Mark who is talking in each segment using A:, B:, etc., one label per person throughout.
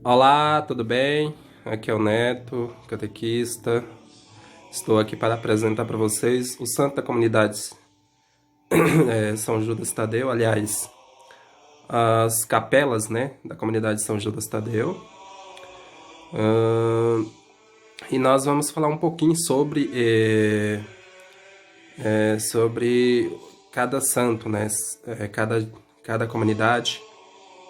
A: Olá, tudo bem? Aqui é o Neto, catequista. Estou aqui para apresentar para vocês o santo da comunidade São Judas Tadeu, aliás, as capelas, né, da comunidade São Judas Tadeu. E nós vamos falar um pouquinho sobre cada santo, né, cada comunidade.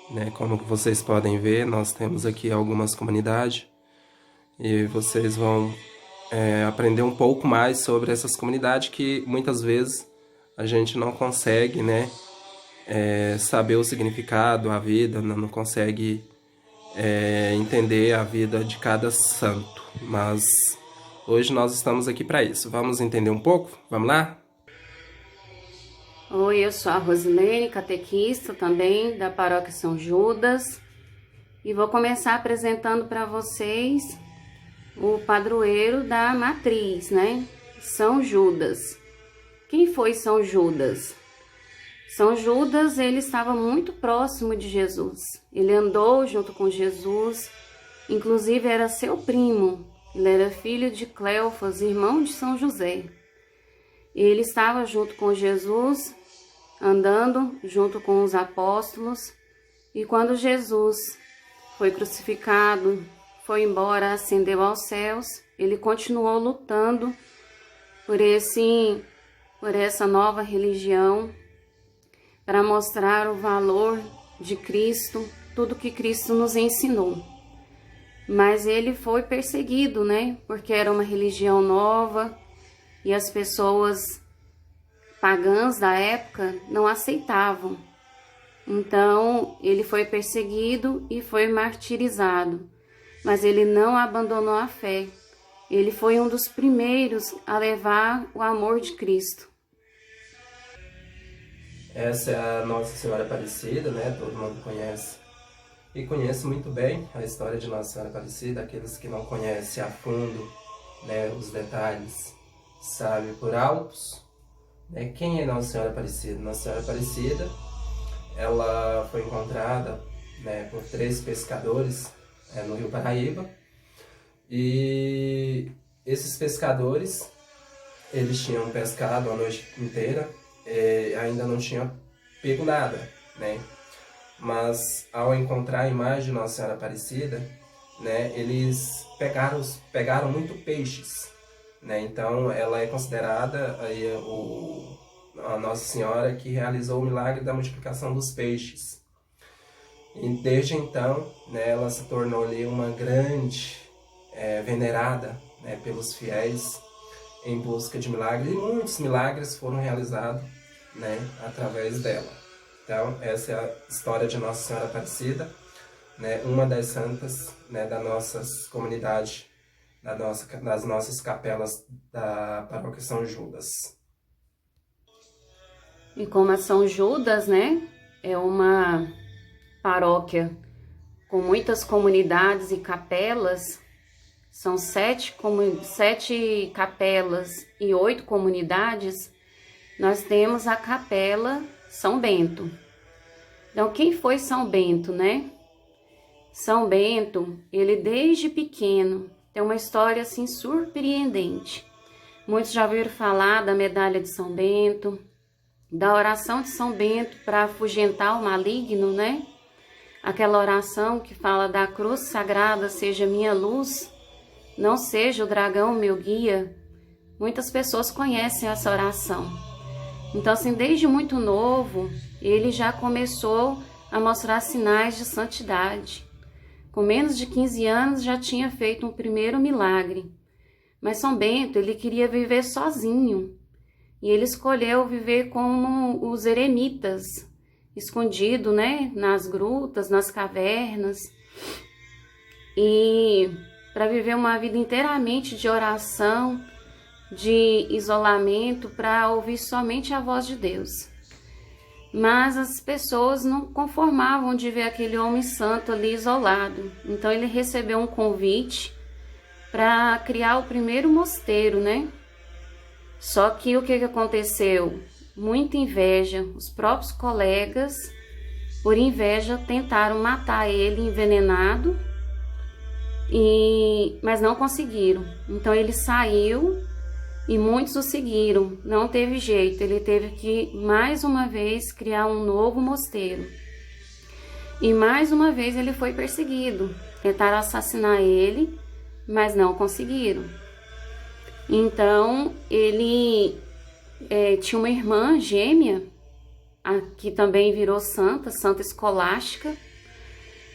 A: Né, como vocês podem ver, nós temos aqui algumas comunidades e vocês vão aprender um pouco mais sobre essas comunidades que muitas vezes a gente não consegue, né, saber o significado, a vida, não consegue entender a vida de cada santo. Mas hoje nós estamos aqui para isso. Vamos entender um pouco? Vamos lá?
B: Oi, eu sou a Rosilene, catequista também da Paróquia São Judas, e vou começar apresentando para vocês o padroeiro da matriz, né? São Judas. Quem foi São Judas? São Judas, ele estava muito próximo de Jesus. Ele andou junto com Jesus, inclusive era seu primo. Ele era filho de Cleofas, irmão de São José. Ele estava junto com Jesus, andando junto com os apóstolos, e quando Jesus foi crucificado, foi embora, ascendeu aos céus, ele continuou lutando por essa nova religião, para mostrar o valor de Cristo, tudo que Cristo nos ensinou. Mas ele foi perseguido, né? Porque era uma religião nova, e as pessoas pagãs da época não aceitavam. Então, ele foi perseguido e foi martirizado. Mas ele não abandonou a fé. Ele foi um dos primeiros a levar o amor de Cristo.
A: Essa é a Nossa Senhora Aparecida, né? Todo mundo conhece. E conhece muito bem a história de Nossa Senhora Aparecida. Aqueles que não conhecem a fundo, né, os detalhes, sabe por altos. Né? Quem é Nossa Senhora Aparecida? Nossa Senhora Aparecida, ela foi encontrada, né, por 3 pescadores no Rio Paraíba. E esses pescadores, eles tinham pescado a noite inteira, ainda não tinham pego nada, né? Mas ao encontrar a imagem de Nossa Senhora Aparecida, né, eles pegaram muito peixes, né? Então ela é considerada aí a Nossa Senhora que realizou o milagre da multiplicação dos peixes. E desde então, né, ela se tornou ali uma grande venerada, né, pelos fiéis em busca de milagres, e muitos milagres foram realizados, né, através dela. Então essa é a história de Nossa Senhora Aparecida, né, uma das santas, né, da nossa comunidade, das nossas capelas da Paróquia São Judas.
B: E como a São Judas, né, é uma paróquia com muitas comunidades e capelas, são 7 capelas e 8 comunidades, nós temos a capela São Bento. Então, quem foi São Bento, né? São Bento, ele desde pequeno tem uma história assim surpreendente. Muitos já ouviram falar da medalha de São Bento, da oração de São Bento para afugentar o maligno, né? Aquela oração que fala da cruz sagrada seja minha luz, não seja o dragão meu guia. Muitas pessoas conhecem essa oração. Então, assim, desde muito novo, ele já começou a mostrar sinais de santidade. Com menos de 15 anos, já tinha feito um primeiro milagre. Mas São Bento, ele queria viver sozinho. E ele escolheu viver como os eremitas, escondido, né, nas grutas, nas cavernas. E para viver uma vida inteiramente de oração, de isolamento, para ouvir somente a voz de Deus. Mas as pessoas não conformavam de ver aquele homem santo ali isolado. Então ele recebeu um convite para criar o primeiro mosteiro, né? Só que o que aconteceu? Muita inveja. Os próprios colegas, por inveja, tentaram matar ele envenenado mas não conseguiram. Então ele saiu e muitos o seguiram. Não teve jeito, ele teve que mais uma vez criar um novo mosteiro. E mais uma vez ele foi perseguido. Tentaram assassinar ele, mas não conseguiram. Então ele tinha uma irmã gêmea, que também virou santa, Santa Escolástica,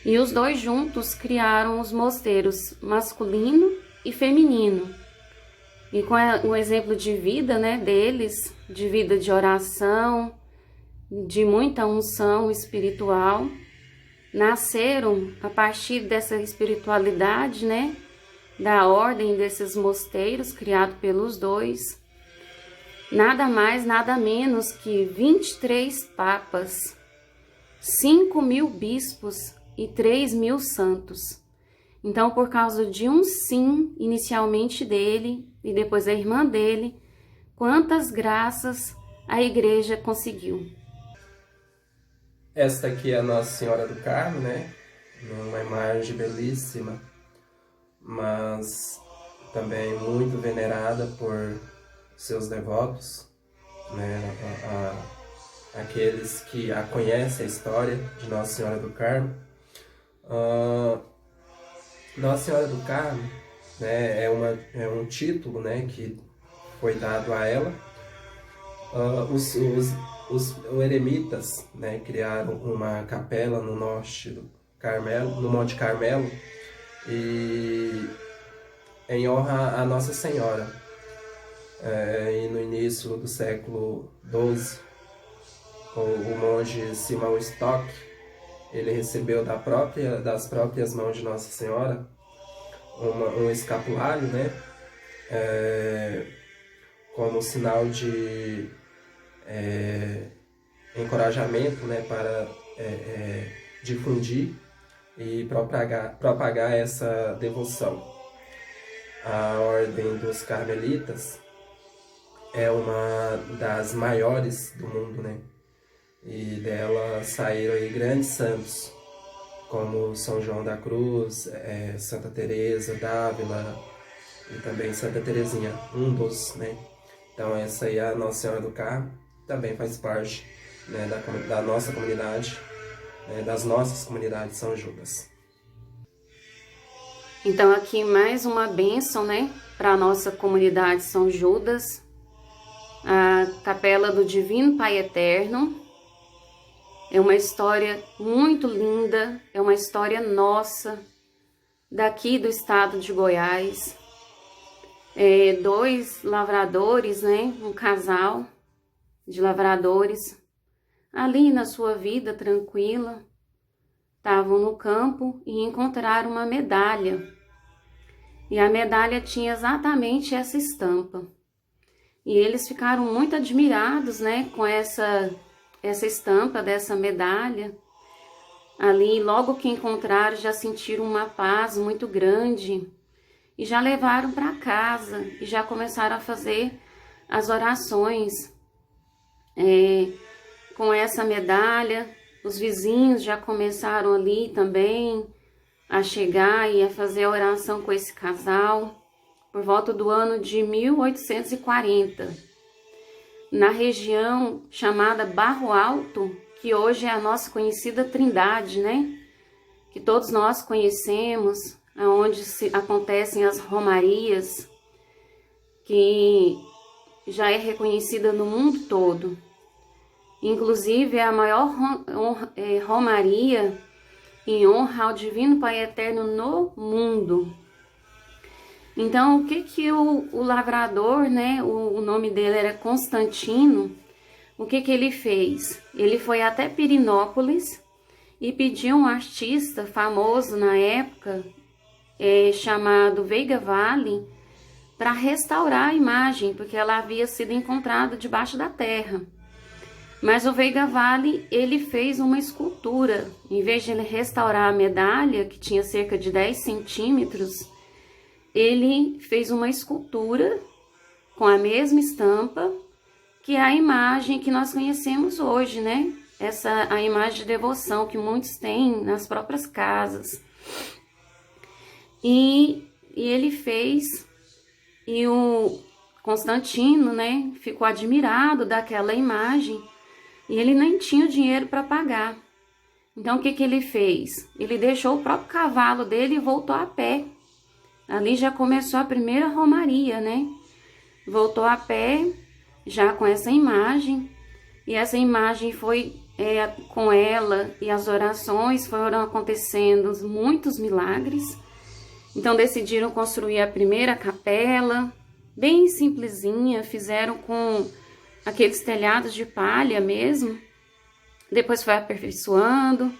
B: e os dois juntos criaram os mosteiros masculino e feminino. E com o exemplo de vida, né, deles, de vida de oração, de muita unção espiritual, nasceram a partir dessa espiritualidade, né, da ordem desses mosteiros criados pelos dois, nada mais, nada menos que 23 papas, 5.000 bispos e 3.000 santos. Então, por causa de um sim, inicialmente dele e depois da irmã dele, quantas graças a igreja conseguiu.
A: Esta aqui é a Nossa Senhora do Carmo, né? Uma imagem belíssima, mas também muito venerada por seus devotos, né? Aqueles que a conhecem a história de Nossa Senhora do Carmo. Nossa Senhora do Carmo, né, é um título, né, que foi dado a ela. Os eremitas, né, criaram uma capela no norte do Carmelo, no Monte Carmelo, e em honra a Nossa Senhora. E no início do século XII, o monge Simão Stock, ele recebeu das próprias mãos de Nossa Senhora um escapulário, né, como sinal de encorajamento, né, para difundir e propagar essa devoção. A Ordem dos Carmelitas é uma das maiores do mundo, né? E dela saíram aí grandes santos, como São João da Cruz, Santa Teresa d'Ávila e também Santa Teresinha, um dos, né? Então essa aí é a Nossa Senhora do Carmo, também faz parte, né, da nossa comunidade, das nossas comunidades São Judas.
B: Então aqui mais uma bênção, né, para a nossa comunidade São Judas, a Capela do Divino Pai Eterno. É uma história muito linda, é uma história nossa, daqui do estado de Goiás. Dois lavradores, né, um casal de lavradores, ali na sua vida tranquila, estavam no campo e encontraram uma medalha. E a medalha tinha exatamente essa estampa. E eles ficaram muito admirados, né, com essa estampa dessa medalha. Ali, logo que encontraram, já sentiram uma paz muito grande e já levaram para casa e já começaram a fazer as orações com essa medalha. Os vizinhos já começaram ali também a chegar e a fazer a oração com esse casal por volta do ano de 1840. Na região chamada Barro Alto, que hoje é a nossa conhecida Trindade, né? Que todos nós conhecemos, onde acontecem as romarias, que já é reconhecida no mundo todo. Inclusive é a maior romaria em honra ao Divino Pai Eterno no mundo. Então, o que o lavrador, né, o nome dele era Constantino, o que ele fez? Ele foi até Pirinópolis e pediu um artista famoso na época, chamado Veiga Vale, para restaurar a imagem, porque ela havia sido encontrada debaixo da terra. Mas o Veiga Vale, ele fez uma escultura. Em vez de ele restaurar a medalha, que tinha cerca de 10 centímetros, ele fez uma escultura com a mesma estampa, que é a imagem que nós conhecemos hoje, né? A imagem de devoção que muitos têm nas próprias casas. E ele fez, e o Constantino, né, ficou admirado daquela imagem, e ele nem tinha dinheiro para pagar. Então, o que que ele fez? Ele deixou o próprio cavalo dele e voltou a pé. Ali já começou a primeira romaria, né? Voltou a pé, já com essa imagem. E essa imagem foi com ela, e as orações foram acontecendo muitos milagres. Então decidiram construir a primeira capela, bem simplesinha, fizeram com aqueles telhados de palha mesmo. Depois foi aperfeiçoando.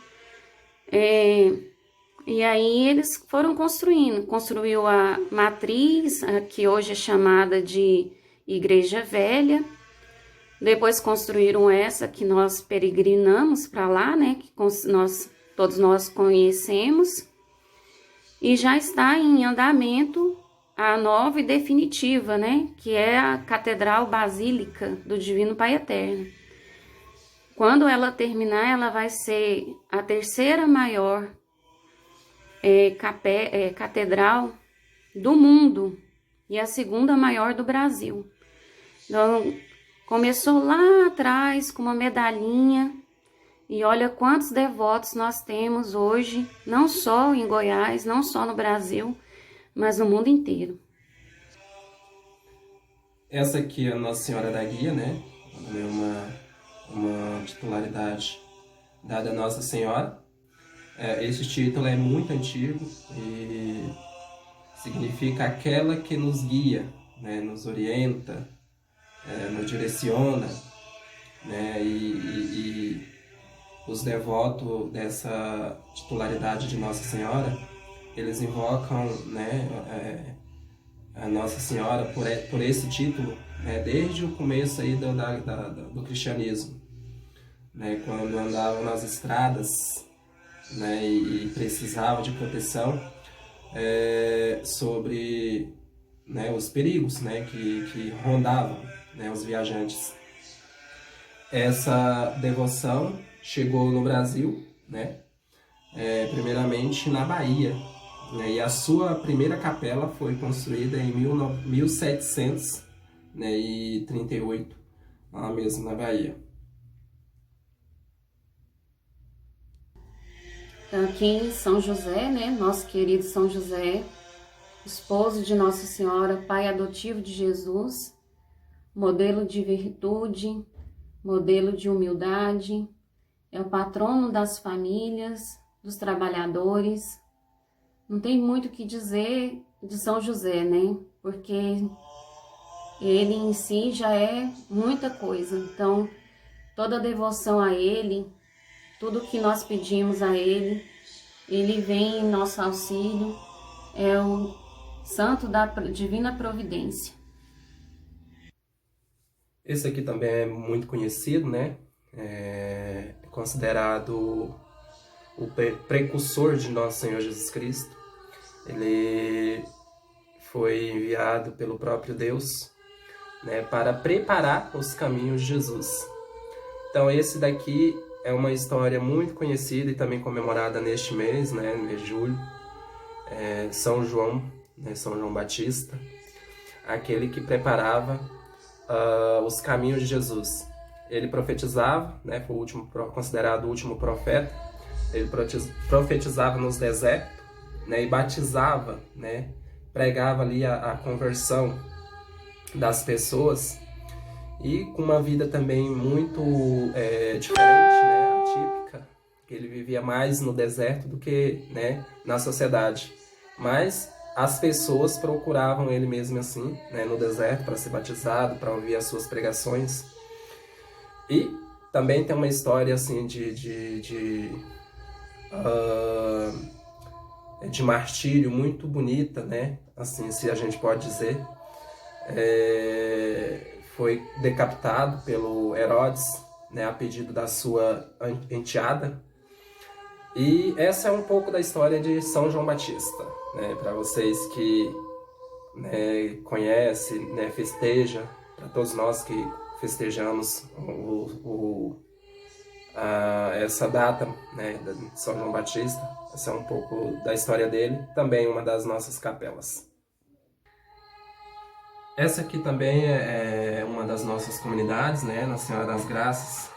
B: E aí eles foram construindo. Construiu a matriz, que hoje é chamada de Igreja Velha. Depois construíram essa que nós peregrinamos para lá, né? Que todos nós conhecemos. E já está em andamento a nova e definitiva, né? Que é a Catedral Basílica do Divino Pai Eterno. Quando ela terminar, ela vai ser a terceira maior catedral do mundo e a segunda maior do Brasil. Então, começou lá atrás com uma medalhinha, e olha quantos devotos nós temos hoje, não só em Goiás, não só no Brasil, mas no mundo inteiro.
A: Essa aqui é a Nossa Senhora da Guia, né? É uma titularidade dada a Nossa Senhora. Esse título é muito antigo e significa aquela que nos guia, né? Nos orienta, nos direciona, né? E os devotos dessa titularidade de Nossa Senhora, eles invocam, né, a Nossa Senhora por esse título, né, desde o começo aí do cristianismo, né, quando andavam nas estradas, né, e precisavam de proteção sobre, né, os perigos, né, que rondavam, né, os viajantes. Essa devoção chegou no Brasil, né, primeiramente na Bahia, né, e a sua primeira capela foi construída em 1738, lá mesmo na Bahia.
B: Então, aqui em São José, né, nosso querido São José, esposo de Nossa Senhora, pai adotivo de Jesus, modelo de virtude, modelo de humildade, é o patrono das famílias, dos trabalhadores. Não tem muito o que dizer de São José, né? Porque ele em si já é muita coisa. Então, toda devoção a ele, tudo que nós pedimos a ele, ele vem em nosso auxílio, é o santo da divina providência.
A: Esse aqui também é muito conhecido, né? É considerado o precursor de Nosso Senhor Jesus Cristo. Ele foi enviado pelo próprio Deus, né, para preparar os caminhos de Jesus. Então esse daqui é uma história muito conhecida e também comemorada neste mês, né, no mês de julho. São João, né, São João Batista, aquele que preparava os caminhos de Jesus. Ele profetizava, né, foi considerado o último profeta. Ele profetizava nos desertos, né, e batizava, né, pregava ali a conversão das pessoas, e com uma vida também muito diferente, né, atípica. Ele vivia mais no deserto do que, né, na sociedade, mas as pessoas procuravam ele mesmo assim, né, no deserto, para ser batizado, para ouvir as suas pregações. E também tem uma história assim de martírio muito bonita, né? Assim, se a gente pode dizer. Foi decapitado pelo Herodes, né, a pedido da sua enteada. E essa é um pouco da história de São João Batista, né? Para vocês que, né, conhecem, né, festeja, para todos nós que festejamos essa data, né, de São João Batista. Essa é um pouco da história dele, também uma das nossas capelas. Essa aqui também é uma das nossas comunidades, né, Nossa Senhora das Graças.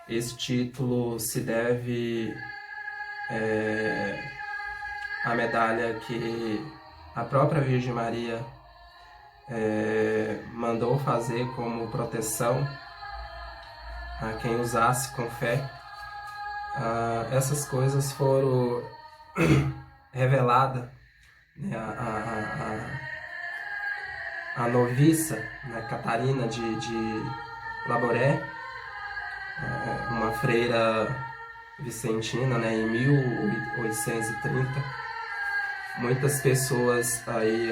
A: Esse título se deve à medalha que a própria Virgem Maria mandou fazer como proteção a quem usasse com fé. Essas coisas foram reveladas, né, a noviça, né, Catarina de Laboré, uma freira vicentina, né, em 1830. Muitas pessoas aí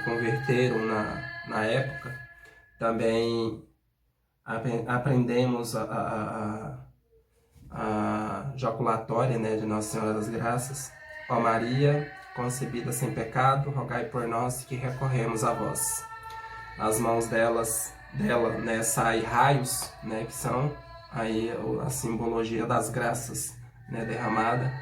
A: converteram na época. Também aprendemos a jaculatória, né, de Nossa Senhora das Graças. Ó Maria, concebida sem pecado, rogai por nós que recorremos a vós. As mãos dela, né, saem raios, né, que são aí a simbologia das graças, né, derramada,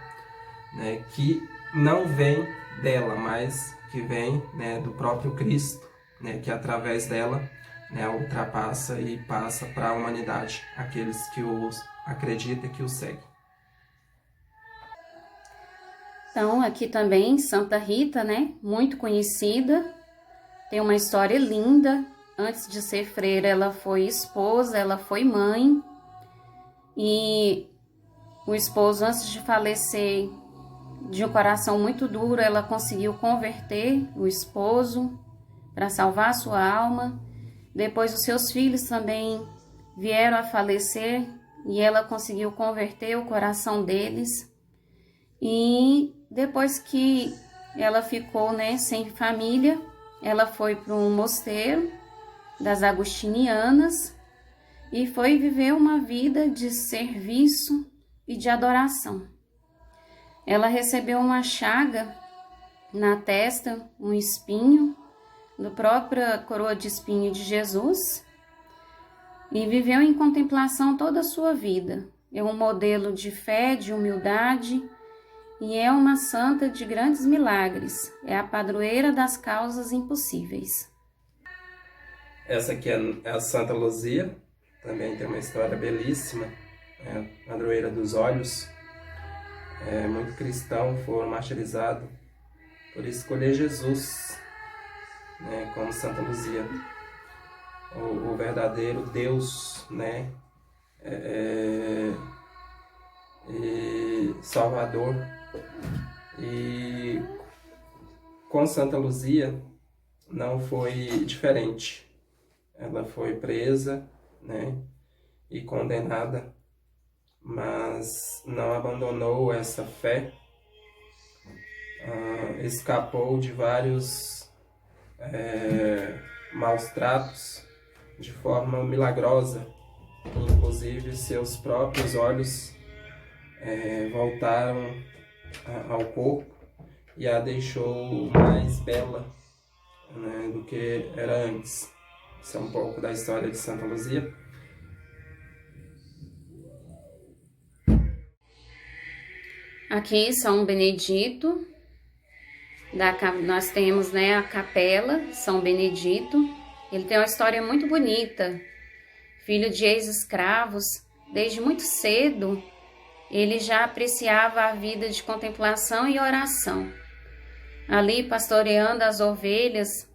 A: né, que não vem dela, mas que vem, né, do próprio Cristo, né, que através dela, né, ultrapassa e passa para a humanidade, aqueles que os acreditam e que o seguem.
B: Então, aqui também, Santa Rita, né, muito conhecida, tem uma história linda. Antes de ser freira, ela foi esposa, ela foi mãe, e o esposo, antes de falecer, de um coração muito duro, ela conseguiu converter o esposo para salvar a sua alma. Depois, os seus filhos também vieram a falecer e ela conseguiu converter o coração deles. E depois que ela ficou, né, sem família, ela foi para um mosteiro das Agostinianas e foi viver uma vida de serviço e de adoração. Ela recebeu uma chaga na testa, um espinho, da própria coroa de espinho de Jesus, e viveu em contemplação toda a sua vida. É um modelo de fé, de humildade, e é uma santa de grandes milagres. É a padroeira das causas impossíveis.
A: Essa aqui é a Santa Luzia, também tem uma história belíssima, é a padroeira dos olhos. Muito cristão foram martirizados por escolher Jesus, né, como Santa Luzia, o verdadeiro Deus, né, e Salvador. E com Santa Luzia não foi diferente. Ela foi presa, né, e condenada, mas não abandonou essa fé, escapou de vários maus tratos de forma milagrosa. Inclusive, seus próprios olhos voltaram ao corpo e a deixou mais bela, né, do que era antes. Isso é um pouco da história de Santa Luzia.
B: Aqui, São Benedito, nós temos, né, a capela São Benedito. Ele tem uma história muito bonita. Filho de ex-escravos, desde muito cedo, ele já apreciava a vida de contemplação e oração. Ali, pastoreando as ovelhas,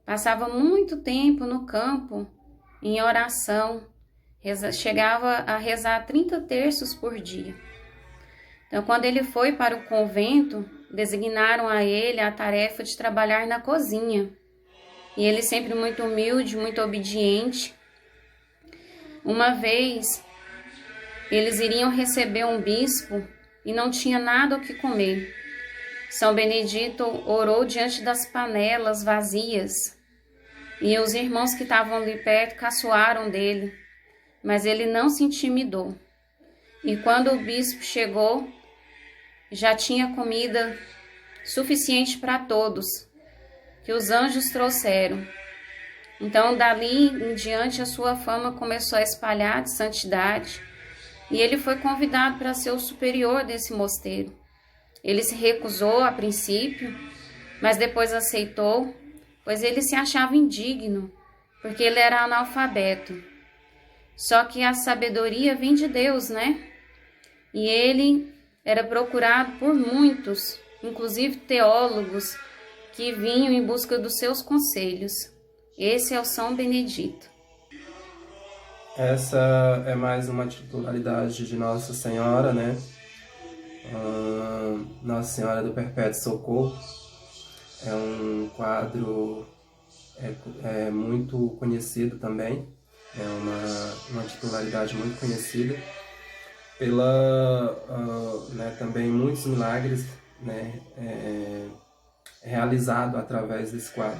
B: passava muito tempo no campo, em oração. Chegava a rezar 30 terços por dia. Então, quando ele foi para o convento, designaram a ele a tarefa de trabalhar na cozinha. E ele sempre muito humilde, muito obediente. Uma vez, eles iriam receber um bispo e não tinha nada o que comer. São Benedito orou diante das panelas vazias e os irmãos que estavam ali perto caçoaram dele, mas ele não se intimidou. E quando o bispo chegou, já tinha comida suficiente para todos, que os anjos trouxeram. Então, dali em diante, a sua fama começou a espalhar de santidade e ele foi convidado para ser o superior desse mosteiro. Ele se recusou a princípio, mas depois aceitou, pois ele se achava indigno, porque ele era analfabeto. Só que a sabedoria vem de Deus, né? E ele era procurado por muitos, inclusive teólogos, que vinham em busca dos seus conselhos. Esse é o São Benedito.
A: Essa é mais uma titularidade de Nossa Senhora, né? Nossa Senhora do Perpétuo Socorro. É um quadro muito conhecido também. É uma titularidade muito conhecida também muitos milagres, né, realizado através desse quadro.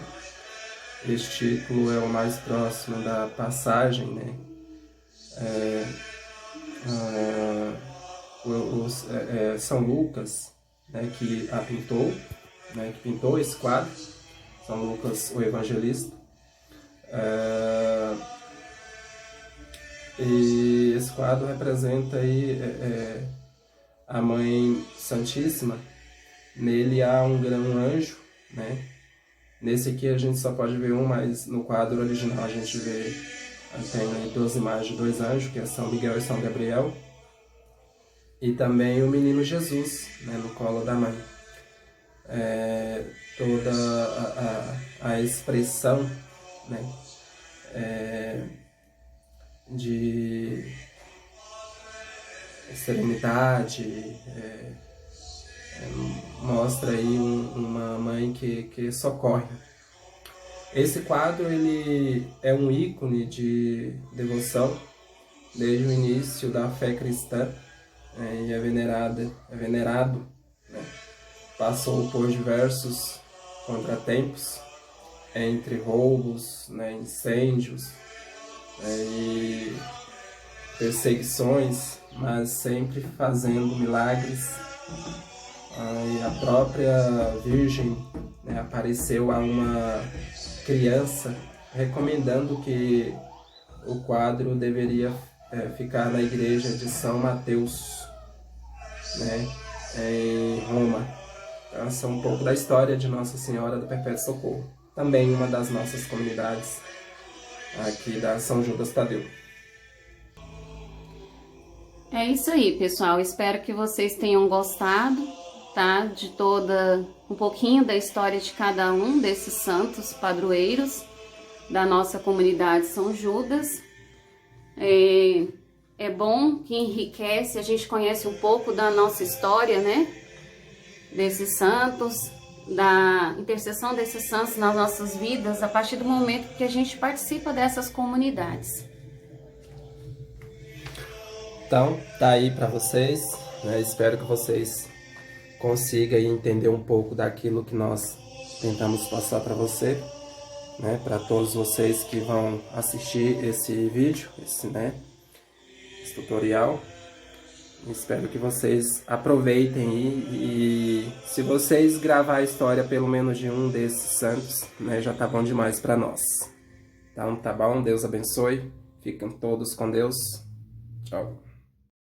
A: Este título é o mais próximo da passagem, né? São Lucas, né, que a pintou, né, que pintou esse quadro. São Lucas, o evangelista. E esse quadro representa aí a Mãe Santíssima. Nele há um anjo, né? Nesse aqui a gente só pode ver um, mas no quadro original a gente tem 12 imagens de 2 anjos, que é São Miguel e São Gabriel. E também o menino Jesus, né, no colo da mãe. Toda a expressão, né, de serenidade, mostra aí uma mãe que socorre. Esse quadro ele é um ícone de devoção desde o início da fé cristã, e é venerado, né? Passou por diversos contratempos, entre roubos, né, incêndios, e perseguições, mas sempre fazendo milagres. E a própria Virgem, né, apareceu a uma criança recomendando que o quadro deveria ficar na igreja de São Mateus, né, em Roma. Então, essa é um pouco da história de Nossa Senhora do Perpétuo Socorro. Também uma das nossas comunidades aqui da São Judas Tadeu.
B: É isso aí, pessoal. Espero que vocês tenham gostado, tá? De um pouquinho da história de cada um desses santos padroeiros da nossa comunidade São Judas. É bom que enriquece, a gente conhece um pouco da nossa história, né? Desses santos, da intercessão desses santos nas nossas vidas, a partir do momento que a gente participa dessas comunidades.
A: Então, tá aí para vocês, né? Espero que vocês consigam entender um pouco daquilo que nós tentamos passar para você, né? Para todos vocês que vão assistir esse vídeo, esse tutorial. Espero que vocês aproveitem e se vocês gravar a história pelo menos de um desses santos, né, já tá bom demais para nós. Então, tá bom? Deus abençoe. Fiquem todos com Deus. Tchau.